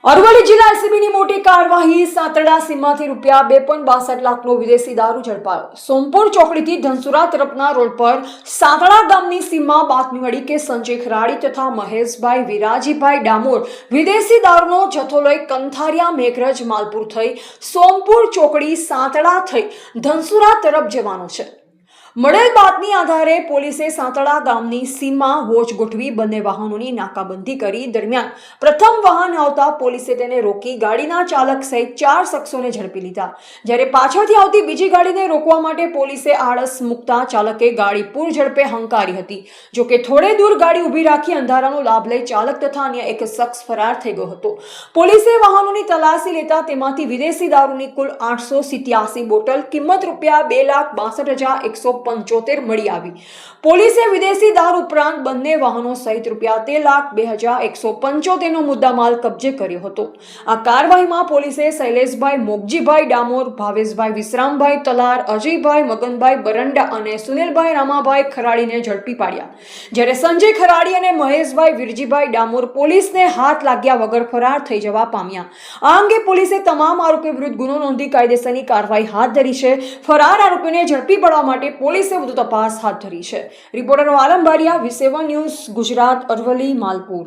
અરવલ્લી જિલ્લા એસીબીની મોટી કાર્યવાહી સાતરડા સીમમાંથી રૂપિયા 2.62 લાખનો વિદેશી દારૂ ઝડપાયો। સોમપુર ચોકડીથી ધનસુરા તરફના રોડ પર સાતરડા ગામની સીમમાં બાતમી મળી કે સંજય ખરાડી તથા મહેશભાઈ વિરાજીભાઈ ડામોર વિદેશી દારૂનો જથ્થો લઈ કંથારિયા મેઘરજ માલપુર થઈ સોમપુર ચોકડી સાતરડા થઈ ધનસુરા તરફ જવાનો છે। મળેલ બાતમી આધારે પોલીસે સાતરડા ગામની સીમમાં વોચ ગોઠવી બંને વાહનોની નાકાબંધી કરી। દરમિયાન પ્રથમ વાહન આવતા પોલીસે તેને રોકી ગાડીના ચાલક સહિત 4 શખ્સોને ઝડપી લીધા। જ્યારે પાછળથી આવતી બીજી ગાડીને રોકવા માટે પોલીસે આળસ મૂકતા ચાલકે ગાડી પૂર ઝડપે હંકારી હતી। જોકે થોડે દૂર ગાડી ઊભી રાખી અંધારાનો લાભ લઈ ચાલક તથા અન્ય એક શખ્સ ફરાર થઈ ગયો હતો। પોલીસે વાહનોની તલાશી લેતા તેમાંથી વિદેશી દારૂની કુલ 887 બોટલ કિંમત રૂપિયા 2,62,175 મળી આવી। પોલીસે વિદેશી દારૂ ઉપરાંત બંને વાહનો સહિત રૂપિયા 13,02,175 નો મુદ્દામાલ કબજે કર્યો હતો। આ કાર્યવાહીમાં પોલીસે શૈલેષભાઈ મોગજીભાઈ ડામોર, ભાવેશભાઈ વિશ્રામભાઈ તલાર, અજયભાઈ મગનભાઈ બરંડા અને સુનિલભાઈ રામાભાઈ ખરાડીને ઝડપી પાડ્યા। જ્યારે સંજય ખરાડી અને મહેશભાઈ વિરજીભાઈ ડામોર પોલીસને હાથ લાગ્યા વગર ફરાર થઈ જવા પામ્યા। આ અંગે પોલીસે તમામ આરોપીઓ વિરુદ્ધ ગુનો નોંધી કાયદેસરની કાર્યવાહી હાથ ધરી છે। ફરાર આરોપીઓને ઝડપી પાડવા માટે પોલીસે વધુ તપાસ હાથ ધરી છે। રિપોર્ટર આલમ બારિયા, V7 ન્યૂઝ, ગુજરાત, અરવલ્લી, માલપુર।